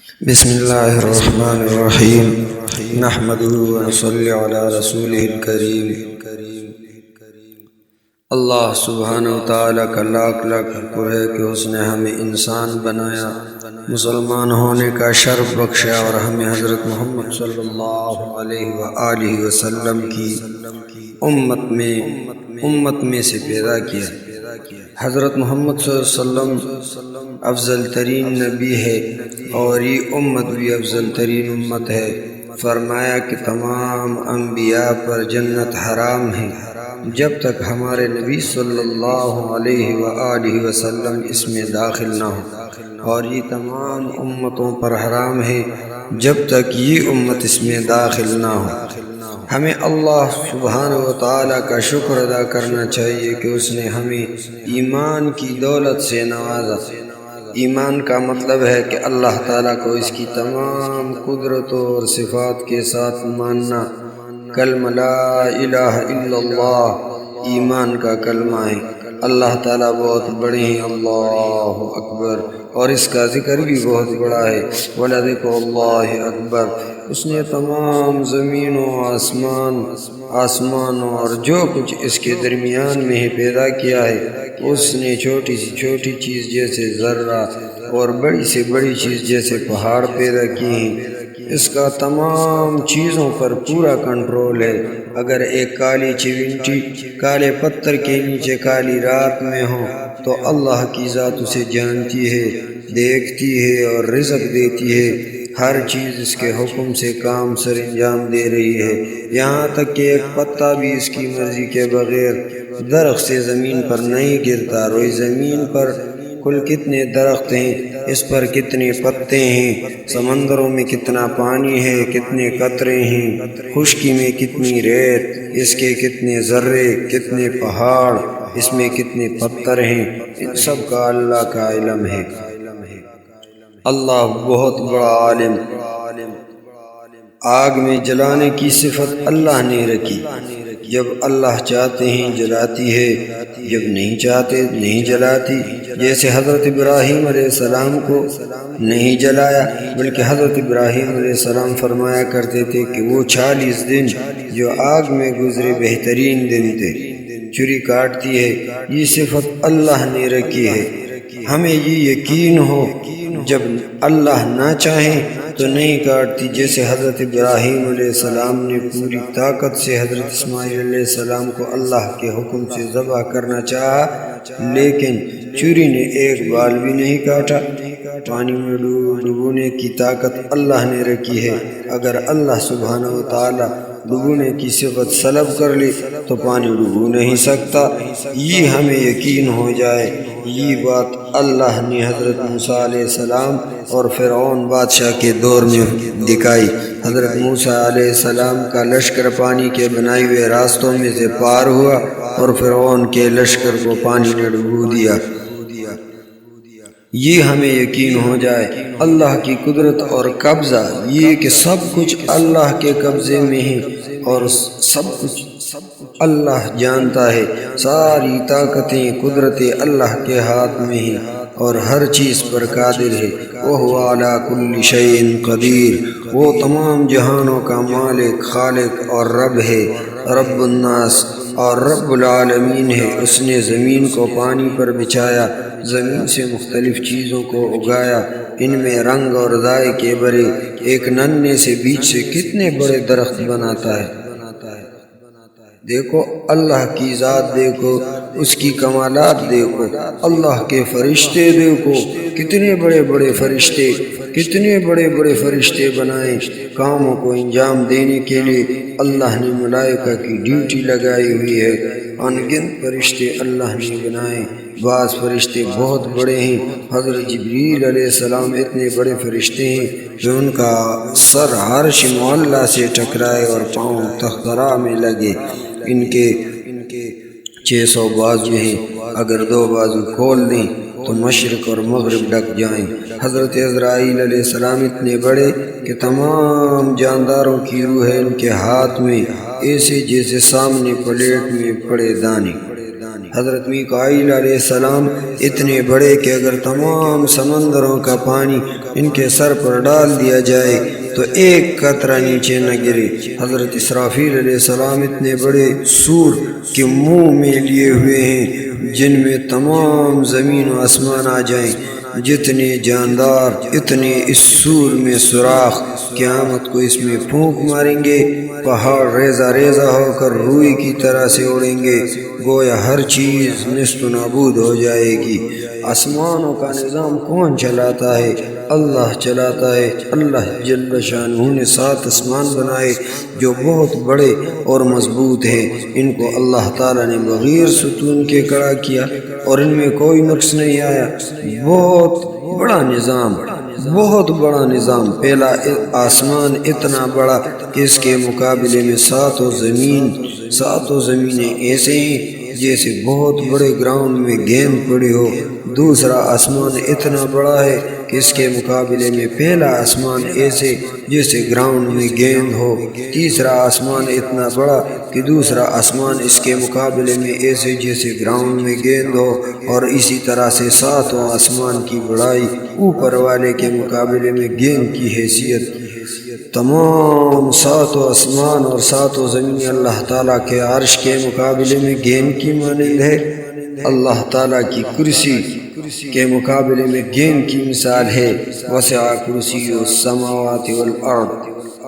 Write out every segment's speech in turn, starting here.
بسم اللہ الرحمن الرحیم نحمده ونصلی علی رسولہ الکریم۔ اللہ سبحانہ وتعالی کا لاکھ لاکھ شکر ہے کہ اس نے ہمیں انسان بنایا، مسلمان ہونے کا شرف بخشا اور ہمیں حضرت محمد صلی اللہ علیہ وآلہ وسلم کی امت میں سے پیدا کیا۔ حضرت محمد صلی اللہ علیہ وسلم افضل ترین نبی ہے اور یہ امت بھی افضل ترین امت ہے۔ فرمایا کہ تمام انبیاء پر جنت حرام ہے جب تک ہمارے نبی صلی اللہ علیہ وآلہ وسلم اس میں داخل نہ ہو، اور یہ تمام امتوں پر حرام ہے جب تک یہ امت اس میں داخل نہ ہو۔ ہمیں اللہ سبحانہ وتعالی کا شکر ادا کرنا چاہیے کہ اس نے ہمیں ایمان کی دولت سے نوازا۔ ایمان کا مطلب ہے کہ اللہ تعالیٰ کو اس کی تمام قدرتوں اور صفات کے ساتھ ماننا۔ کلمہ لا الہ الا اللہ ایمان کا کلمہ ہے۔ اللہ تعالیٰ بہت بڑے ہیں، اللہ اکبر، اور اس کا ذکر بھی بہت بڑا ہے، وَلَذِكْرُ اللَّهِ أَكْبَرُ۔ اس نے تمام زمین و آسمان اور جو کچھ اس کے درمیان میں ہے پیدا کیا ہے۔ اس نے چھوٹی سے چھوٹی چیز جیسے ذرہ اور بڑی سے بڑی چیز جیسے پہاڑ پیدا کیے ہیں۔ اس کا تمام چیزوں پر پورا کنٹرول ہے۔ اگر ایک کالی چیونٹی کالے پتھر کے نیچے کالی رات میں ہو تو اللہ کی ذات اسے جانتی ہے، دیکھتی ہے اور رزق دیتی ہے۔ ہر چیز اس کے حکم سے کام سر انجام دے رہی ہے، یہاں تک کہ ایک پتا بھی اس کی مرضی کے بغیر درخت سے زمین پر نہیں گرتا۔ روئی زمین پر کل کتنے درخت ہیں، اس پر کتنے پتے ہیں، سمندروں میں کتنا پانی ہے، کتنے قطرے ہیں، خشکی میں کتنی ریت، اس کے کتنے ذرے، کتنے پہاڑ، اس میں کتنے پتھر ہیں، ان سب کا اللہ کا علم ہے۔ اللہ بہت بڑا عالم۔ آگ میں جلانے کی صفت اللہ نے رکھی، جب اللہ چاہتے ہیں جلاتی ہے، جب نہیں چاہتے نہیں جلاتی۔ جیسے حضرت ابراہیم علیہ السلام کو نہیں جلایا، بلکہ حضرت ابراہیم علیہ السلام فرمایا کرتے تھے کہ وہ 40 دن جو آگ میں گزرے بہترین دن تھے۔ چھری کاٹتی ہے، یہ صفت اللہ نے رکھی ہے۔ ہمیں یہ یقین ہو جب اللہ نہ چاہیں تو نہیں کاٹتی۔ جیسے حضرت ابراہیم علیہ السلام نے پوری طاقت سے حضرت اسماعیل علیہ السلام کو اللہ کے حکم سے ذبح کرنا چاہا، لیکن چھری نے ایک بال بھی نہیں کاٹا۔ پانی میں ڈبونے کی طاقت اللہ نے رکھی ہے۔ اگر اللہ سبحانہ وتعالی ڈبونے کی صفت سلب کر لی تو پانی ڈبو نہیں سکتا۔ یہ ہمیں یقین ہو جائے۔ یہ بات اللہ نے حضرت موسیٰ علیہ السلام اور فرعون بادشاہ کے دور میں دکھائی۔ حضرت موسیٰ علیہ السلام کا لشکر پانی کے بنائے ہوئے راستوں میں سے پار ہوا اور فرعون کے لشکر کو پانی نے ڈبو دیا۔ یہ ہمیں یقین ہو جائے اللہ کی قدرت اور قبضہ، یہ کہ سب کچھ اللہ کے قبضے میں ہے اور سب کچھ اللہ جانتا ہے۔ ساری طاقتیں قدرتیں اللہ کے ہاتھ میں ہیں اور ہر چیز پر قادر ہے۔ وَهُوَ عَلَى كُلِّ شَيْءٍ قَدِيرٌ۔ وہ تمام جہانوں کا مالک، خالق اور رب ہے، رب الناس اور رب العالمین ہے۔ اس نے زمین کو پانی پر بچھایا، زمین سے مختلف چیزوں کو اگایا، ان میں رنگ اور ذائقے بھرے۔ ایک ننھے سے بیج سے کتنے بڑے درخت بناتا ہے۔ دیکھو اللہ کی ذات، دیکھو اس کی کمالات، دیکھو اللہ کے فرشتے، دیکھو کتنے بڑے بڑے فرشتے، کتنے بڑے بڑے فرشتے بنائے۔ کاموں کو انجام دینے کے لیے اللہ نے ملائکہ کی ڈیوٹی لگائی ہوئی ہے۔ ان گنت فرشتے اللہ نے بنائے۔ بعض فرشتے بہت بڑے ہیں۔ حضرت جبریل علیہ السلام اتنے بڑے فرشتے ہیں کہ ان کا سر عرش معلیٰ سے ٹکرائے اور پاؤں تخت میں لگے۔ ان کے 600 بازو ہیں، اگر 2 بازو کھول دیں تو مشرق اور مغرب ڈک جائیں۔ حضرت عزرائیل علیہ السلام اتنے بڑے کہ تمام جانداروں کی روح ہے ان کے ہاتھ میں، ایسے جیسے سامنے پلیٹ میں پڑے دانے۔ حضرت میکائیل علیہ السلام اتنے بڑے کہ اگر تمام سمندروں کا پانی ان کے سر پر ڈال دیا جائے تو ایک قطرہ نیچے نہ گرے۔ حضرت اسرافیل علیہ السلام اتنے بڑے سور کے منہ میں لیے ہوئے ہیں جن میں تمام زمین و آسمان آ جائیں، جتنے جاندار اتنے اس سور میں سوراخ، قیامت کو اس میں پھونک ماریں گے، پہاڑ ریزہ ریزہ ہو کر روئی کی طرح سے اڑیں گے، گویا ہر چیز نیست و نابود ہو جائے گی۔ آسمانوں کا نظام کون چلاتا ہے؟ اللہ چلاتا ہے۔ اللہ جل شانہ نے 7 آسمان بنائے جو بہت بڑے اور مضبوط ہیں۔ ان کو اللہ تعالیٰ نے بغیر ستون کے کھڑا کیا اور ان میں کوئی نقص نہیں آیا۔ بہت بڑا نظام، بہت بڑا نظام۔ پہلا آسمان اتنا بڑا کہ اس کے مقابلے میں 7 زمینیں ایسے ہیں جیسے بہت بڑے گراؤنڈ میں گیند پڑی ہو۔ دوسرا آسمان اتنا بڑا ہے کہ اس کے مقابلے میں پہلا آسمان ایسے جیسے گراؤنڈ میں گیند ہو۔ تیسرا آسمان اتنا بڑا کہ دوسرا آسمان اس کے مقابلے میں ایسے جیسے گراؤنڈ میں گیند ہو، اور اسی طرح سے 7واں آسمان کی بڑائی اوپر والے کے مقابلے میں گیند کی حیثیت۔ تمام 7 آسمان اور 7 زمینیں اللہ تعالیٰ کے عرش کے مقابلے میں گیند کی مانند ہے۔ اللہ تعالیٰ کی کرسی کے مقابلے میں گیند کی مثال ہے۔ وسع کرسی السماوات والارض۔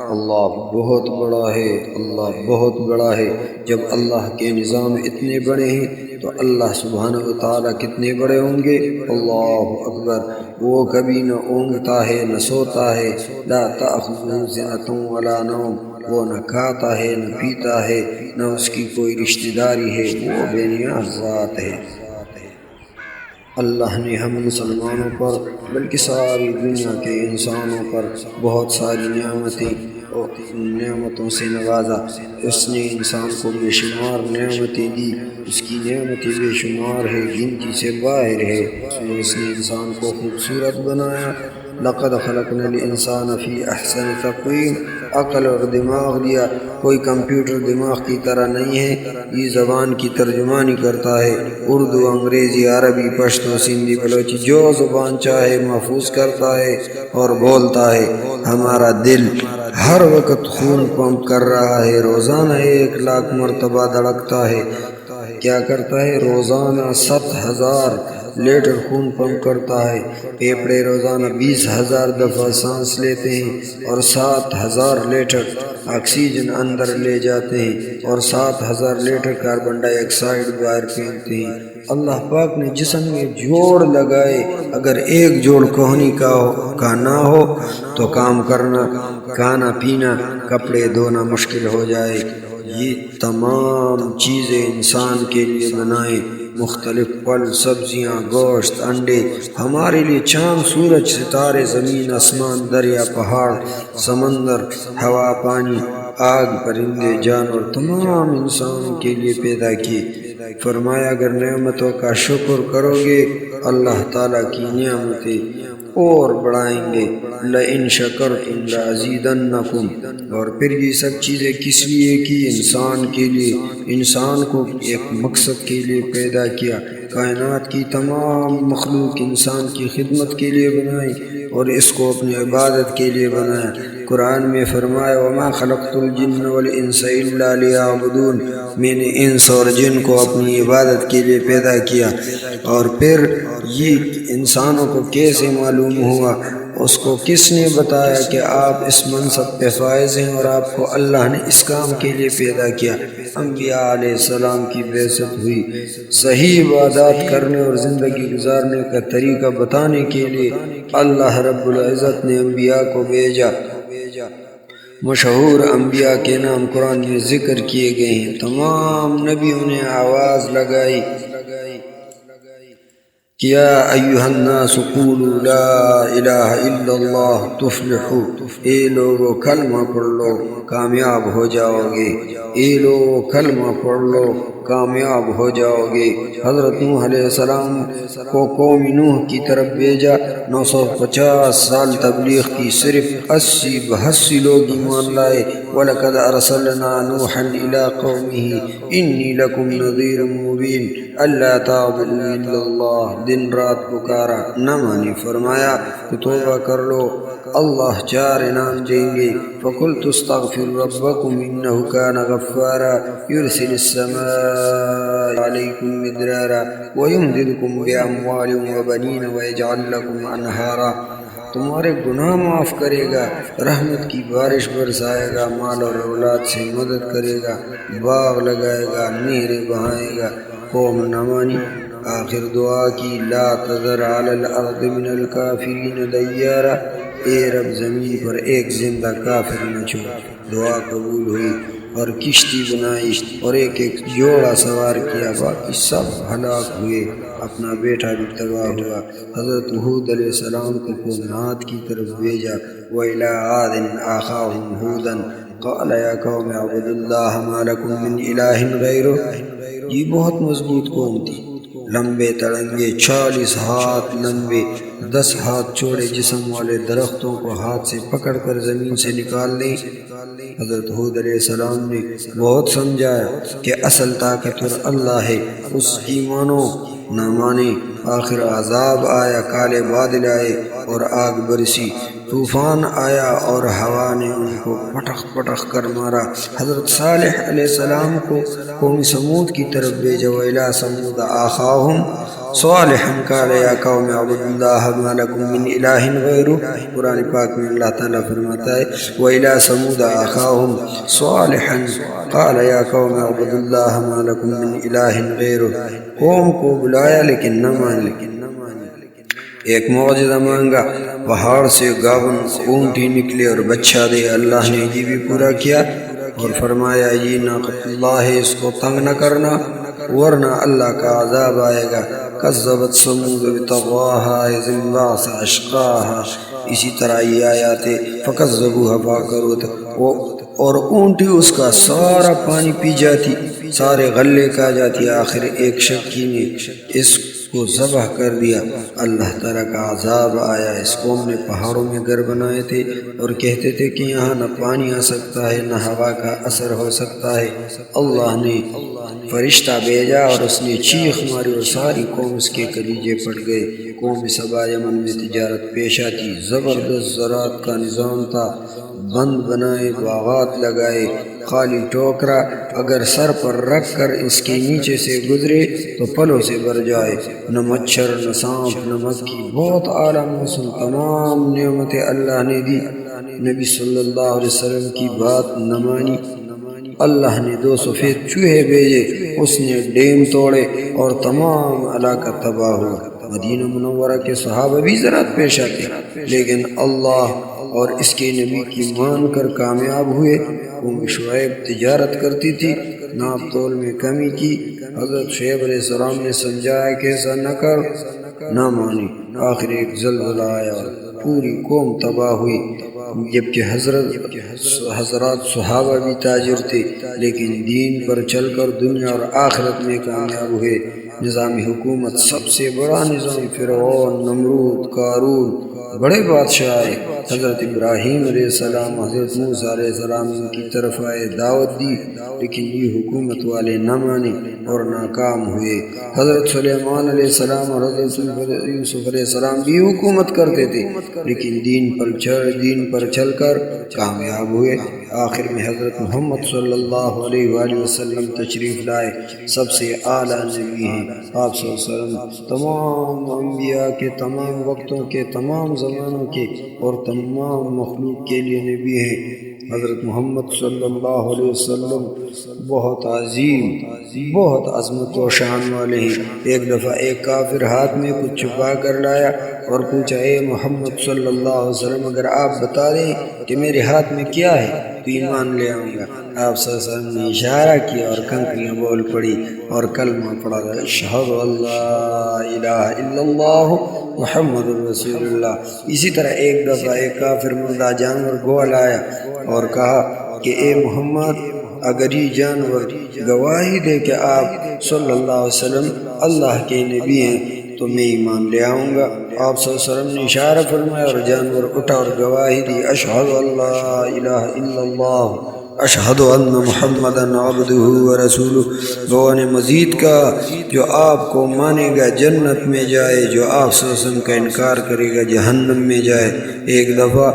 اللہ بہت بڑا ہے، اللہ بہت بڑا ہے۔ جب اللہ کے نظام اتنے بڑے ہیں تو اللہ سبحانہ و تعالیٰ کتنے بڑے ہوں گے۔ اللہ اکبر۔ وہ کبھی نہ اونگتا ہے نہ سوتا ہے۔ لا تأخذہ سنۃ ولا نوم۔ وہ نہ کھاتا ہے نہ پیتا ہے، نہ اس کی کوئی رشتہ داری ہے، وہ بے نیاز ذات ہے۔ اللہ نے ہم مسلمانوں پر بلکہ ساری دنیا کے انسانوں پر بہت ساری نعمتوں سے نوازا۔ اس نے انسان کو بے شمار نعمتیں دی، اس کی نعمتیں بے شمار ہے، گنتی سے باہر ہے۔ اس نے انسان کو خوبصورت بنایا۔ لقد خلقنا الانسان فی احسن تقویم۔ عقل اور دماغ دیا، کوئی کمپیوٹر دماغ کی طرح نہیں ہے۔ یہ زبان کی ترجمانی کرتا ہے، اردو، انگریزی، عربی، پشتو، سندھی، بلوچی، جو زبان چاہے محفوظ کرتا ہے اور بولتا ہے۔ ہمارا دل ہر وقت خون پمپ کر رہا ہے، روزانہ 1 لاکھ مرتبہ دھڑکتا ہے۔ کیا کرتا ہے؟ روزانہ 7,000 لیٹر خون پمپ کرتا ہے۔ پھیپھڑے روزانہ 20,000 دفعہ سانس لیتے ہیں اور 7,000 لیٹر آکسیجن اندر لے جاتے ہیں اور 7,000 لیٹر کاربن ڈائی آکسائڈ باہر پھینکتے ہیں۔ اللہ پاک نے جسم میں جوڑ لگائے، اگر ایک جوڑ کوہنی کا نہ ہو تو کام کرنا، کھانا پینا، کپڑے دھونا مشکل ہو جائے۔ یہ تمام چیزیں انسان کے لیے بنائیں، مختلف پھل، سبزیاں، گوشت، انڈے، ہمارے لیے چاند، سورج، ستارے، زمین، آسمان، دریا، پہاڑ، سمندر، ہوا، پانی، آگ، پرندے، جانور، تمام انسانوں کے لیے پیدا کیے۔ فرمایا اگر نعمتوں کا شکر کرو گے اللہ تعالیٰ کی نعمتیں اور بڑھائیں گے۔ لئن شکرتم لازیدنکم۔ اور پھر یہ سب چیزیں کس لیے کی؟ انسان کے لیے۔ انسان کو ایک مقصد کے لیے پیدا کیا۔ کائنات کی تمام مخلوق انسان کی خدمت کے لیے بنائی اور اس کو اپنی عبادت کے لیے بنایا۔ قرآن میں فرمایا وما خلقت الجن والانس الا لیعبدون۔ میں نے انس اور جن کو اپنی عبادت کے لیے پیدا کیا۔ اور پھر یہ انسانوں کو کیسے معلوم ہوا؟ اس کو کس نے بتایا کہ آپ اس منصب پہ فائز ہیں اور آپ کو اللہ نے اس کام کے لیے پیدا کیا؟ انبیاء علیہ السلام کی بعثت ہوئی، صحیح عبادات کرنے اور زندگی گزارنے کا طریقہ بتانے کے لیے اللہ رب العزت نے انبیاء کو بھیجا۔ مشہور انبیاء کے نام قرآن میں ذکر کیے گئے ہیں۔ تمام نبیوں نے آواز لگائی یا ایھا الناس قولوا لا الہ الا اللہ تفلحوا۔ اے لوگو کلمہ پڑھ لو کامیاب ہو جاؤ گے، اے لوگو کلمہ پڑھ لو کامیاب ہو جاؤ گے۔ حضرت نوح علیہ السلام کو قوم نوح کی طرف بھیجا، 950 سال تبلیغ کی، صرف 80-82 لوگ ایمان لائے۔ وَلَقَدْ أَرْسَلْنَا نُوحًا إِلَىٰ قَوْمِهِ إِنِّي لَكُمْ نَذِيرٌ مُّبِينٌ أَلَّا تَعْبُدُوا إِلَّا اللَّهَ، دن رات پکارا، نہ مانی، فرمایا کہ توبہ کر لو، اللہ 4 انعام دیں گے۔ فَقُلْتُ اسْتَغْفِرُوا رَبَّكُمْ إِنَّهُ كَانَ غَفَّارًا يُرْسِلِ السَّمَاءَ عَلَيْكُمْ مِدْرَارًا وَيُمْدِدْكُمْ بِأَمْوَالٍ وَبَنِينَ وَيَجْعَلْ لَكُمْ أَنْهَارًا، تمہارے گناہ معاف کرے گا، رحمت کی بارش برسائے گا، مال اور اولاد سے مدد کرے گا، باغ لگائے گا، نہریں بہائے گا۔ قوم نہ مانی، آخر دعا کی، لا تذر علی الارض من الکافرین دیارا، اے رب زمین پر ایک زندہ کافر نہ چھوڑ۔ دعا قبول ہوئی اور کشتی بنائی اور ایک جوڑا سوار کیا، باقی سب ہلاک ہوئے، اپنا بیٹا بھی تباہ ہوا۔ حضرت ہود علیہ السلام کو قوم عاد کی طرف بھیجا، وَإِلَىٰ عَادٍ أَخَاهُمْ هُودًا قَالَ يَا قَوْمِ اعْبُدُوا اللَّهَ مَا لَكُم مِّنْ إِلَٰهٍ غَيْرُهُ، یہ بہت مضبوط قوم تھی، لمبے تڑنگے، 40 ہاتھ لمبے، 10 ہاتھ چوڑے جسم والے، درختوں کو ہاتھ سے پکڑ کر زمین سے نکال دیں۔ حضرت ہود علیہ السلام نے بہت سمجھایا کہ اصل طاقتور اللہ ہے، اس کی مانو، نہ مانے۔ آخر عذاب آیا، کالے بادل آئے اور آگ برسی، طوفان آیا اور ہوا نے ان کو پٹخ پٹخ کر مارا۔ حضرت صالح علیہ السلام کو قوم سمود کی طرف بھیجا، وَإِلَىٰ ثَمُودَ أَخَاهُمْ صَالِحًا قَالَ يَا قَوْمِ اعْبُدُوا اللَّهَ مَا لَكُم مِّنْ إِلَٰهٍ غَيْرُهُ، قرآن پاک میں اللہ تعالیٰ فرماتا ہے وَإِلَىٰ ثَمُودَ أَخَاهُمْ صَالِحًا قَالَ يَا قَوْمِ اعْبُدُوا اللَّهَ مَا لَكُم مِّنْ إِلَٰهٍ غَيْرُهُ، قوم کو بلایا لیکن نہ مانی۔ ایک معجزہ مانگا، پہاڑ سے گاون اونٹی نکلے اور بچہ دے، اللہ نے یہ بھی پورا کیا اور فرمایا یہ ناقۃ اللہ ہے، اس کو تنگ نہ کرنا ورنہ اللہ کا عذاب آئے گا۔ کذبت ثمود بطغواها اذ انبعث اشقاها، اسی طرح یہ آیات فکذبوها فعقروها، اور اونٹی اس کا سارا پانی پی جاتی، سارے غلے کھا جاتی، آخر ایک شکی نے اس کو ذبح کر دیا۔ اللہ تعالیٰ کا عذاب آیا۔ اس قوم نے پہاڑوں میں گھر بنائے تھے اور کہتے تھے کہ یہاں نہ پانی آ سکتا ہے نہ ہوا کا اثر ہو سکتا ہے۔ اللہ نے فرشتہ بھیجا اور اس نے چیخ ماری اور ساری قوم اس کے کلیجے پھٹ گئے۔ قوم سبا یمن میں تجارت پیشہ تھی، زبردست زراعت کا نظام تھا، بند بنائے، باغات لگائے، خالی ٹوکرا اگر سر پر رکھ کر اس کے نیچے سے گزرے تو پلوں سے بھر جائے، نہ مچھر نہ سانپ نہ مکھی، بہت اعلیٰ موسم، تمام نعمتیں اللہ نے دی۔ نبی صلی اللہ علیہ وسلم کی بات نہ مانی، اللہ نے 2 سفید چوہے بھیجے، اس نے ڈیم توڑے اور تمام علاقہ تباہ ہوا۔ مدینہ منورہ کے صحابہ بھی زراعت پیشہ تھے لیکن اللہ اور اس کے نبی کی مان کر کامیاب ہوئے۔ قوم شعیب تجارت کرتی تھی، ناپ تول میں کمی کی، حضرت شعیب علیہ السلام نے سمجھایا کہ ایسا نہ کر، نہ مانی، آخر ایک زلزلہ آیا اور پوری قوم تباہ ہوئی۔ جبکہ حضرات صحابہ بھی تاجر تھے لیکن دین پر چل کر دنیا اور آخرت میں کامیاب ہوئے۔ نظام حکومت سب سے بڑا نظام، فرعون، نمرود، قارون، بڑے بادشاہ آئے۔ حضرت ابراہیم علیہ السلام، حضرت موسیٰ علیہ السلام ان کی طرف آئے، دعوت دی لیکن یہ حکومت والے نہ مانے اور ناکام ہوئے۔ حضرت سلیمان علیہ السلام اور حضرت یوسف علیہ السلام بھی حکومت کرتے تھے لیکن دین پر چل کر کامیاب ہوئے۔ آخر میں حضرت محمد صلی اللہ علیہ وآلہ وسلم تشریف لائے، سب سے اعلیٰ نبی ہیں آپ صلی اللہ علیہ وسلم، تمام انبیاء کے، تمام وقتوں کے، تمام زمانوں کے اور تمام مخلوق کے لیے نبی ہیں۔ حضرت محمد صلی اللہ علیہ وسلم بہت عظیم، بہت عظمت و شان والے ہیں۔ ایک دفعہ ایک کافر ہاتھ میں کچھ چھپا کر لایا اور پوچھا، اے محمد صلی اللہ علیہ وسلم اگر آپ بتا دیں کہ میرے ہاتھ میں کیا ہے تو ایمان لے آؤں گا۔ آپ صلی اللہ علیہ وسلم نے اشارہ کیا اور کنکریاں بول پڑی اور کلمہ پڑھا، اشہد ان لا الہ الا اللہ محمد رسول اللہ۔ اسی طرح ایک دفعہ ایک کافر مردہ جانور گوہ لایا اور کہا کہ اے محمد اگر یہ جانور گواہی دے کہ آپ صلی اللہ علیہ وسلم اللہ کے نبی ہیں تو میں ایمان لے آؤں گا۔ آپ صلی اللہ علیہ وسلم نے اشارہ فرمایا اور جانور اٹھا اور گواہی دی، اشہد اللہ الہ الا اللہ اشہد ان محمدً عبدہ ورسولہ۔ گواہ نے مزید کہا جو آپ کو مانے گا جنت میں جائے، جو آپ صلی اللہ علیہ وسلم کا انکار کرے گا جہنم میں جائے۔ ایک دفعہ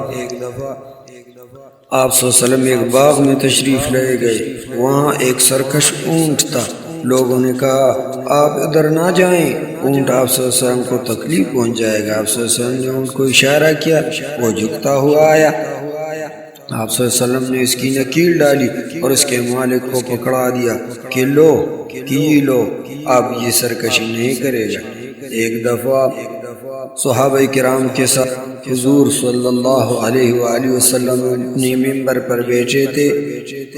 آپ صلی اللہ علیہ وسلم ایک باغ میں تشریف لے گئے، وہاں ایک سرکش اونٹ تھا۔ لوگوں نے کہا آپ ادھر نہ جائیں، اونٹ آپ صلی اللہ علیہ وسلم کو تکلیف پہنچ جائے گا۔ آپ صلی اللہ علیہ وسلم نے اونٹ کو اشارہ کیا، وہ جھکتا ہوا آیا۔ آپ صلی اللہ علیہ وسلم نے اس کی نکیل ڈالی اور اس کے مالک کو پکڑا دیا کہ لو لو، اب یہ سرکشی نہیں کرے گا۔ ایک دفعہ صحابہ کرام کے ساتھ حضور صلی اللہ علیہ وآلہ وسلم اپنے ممبر پر بیٹھے تھے۔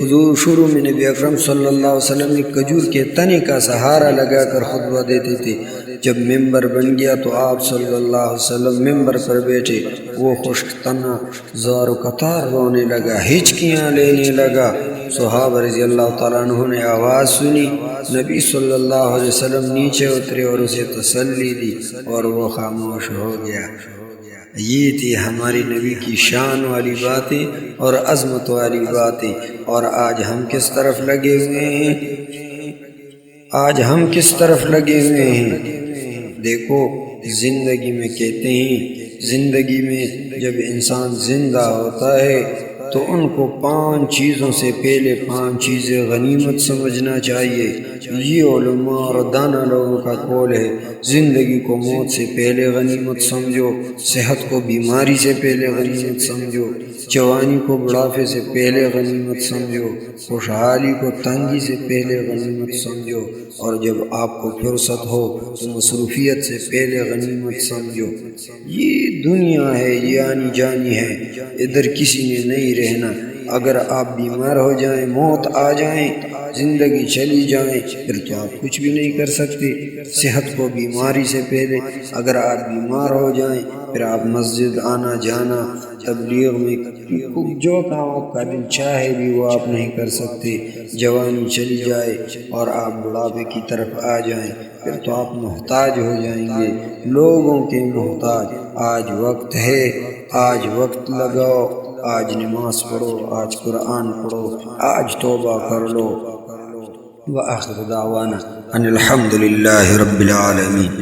حضور شروع میں نبی اکرم صلی اللہ علیہ وسلم نے کھجور کے تنے کا سہارا لگا کر خطبہ دیتے تھے۔ جب ممبر بن گیا تو آپ صلی اللہ علیہ وسلم ممبر پر بیٹھے، وہ خشک تنا زار و قطار رونے لگا، ہچکیاں لینے لگا۔ صحابہ رضی اللہ تعالیٰ عنہ نے آواز سنی، نبی صلی اللہ علیہ وسلم نیچے اترے اور اسے تسلی دی اور وہ خاموش ہو گیا۔ یہ تھی ہماری نبی کی شان والی باتیں اور عظمت والی باتیں، اور آج ہم کس طرف لگے ہوئے ہیں؟ آج ہم کس طرف لگے ہوئے ہیں؟ دیکھو زندگی میں کہتے ہیں، زندگی میں جب انسان زندہ ہوتا ہے تو ان کو 5 چیزوں سے پہلے 5 چیزیں غنیمت سمجھنا چاہیے۔ یہ علماء اور دانا لوگوں کا قول ہے۔ زندگی کو موت سے پہلے غنیمت سمجھو، صحت کو بیماری سے پہلے غنیمت سمجھو، جوانی کو بڑھاپے سے پہلے غنیمت سمجھو، خوشحالی کو تنگی سے پہلے غنیمت سمجھو، اور جب آپ کو فرصت ہو تو مصروفیت سے پہلے غنیمت سمجھو۔ یہ دنیا ہے، یہ آنی جانی ہے، ادھر کسی نے نہیں رہنا۔ اگر آپ بیمار ہو جائیں، موت آ جائیں، زندگی چلی جائیں، پھر تو آپ کچھ بھی نہیں کر سکتے۔ صحت کو بیماری سے پہلے اگر آپ بیمار ہو جائیں، پھر آپ مسجد آنا جانا، تبلیغ میں جو کام آپ کا دل چاہے بھی وہ آپ نہیں کر سکتے۔ جوانی چلی جائے اور آپ بڑھاپے کی طرف آ جائیں، پھر تو آپ محتاج ہو جائیں گے، لوگوں کے محتاج۔ آج وقت ہے، آج وقت لگاؤ، آج نماز پڑھو، آج قرآن پڑھو، آج توبہ کر لو۔ وآخر دعوانا ان الحمد للہ رب العالمین۔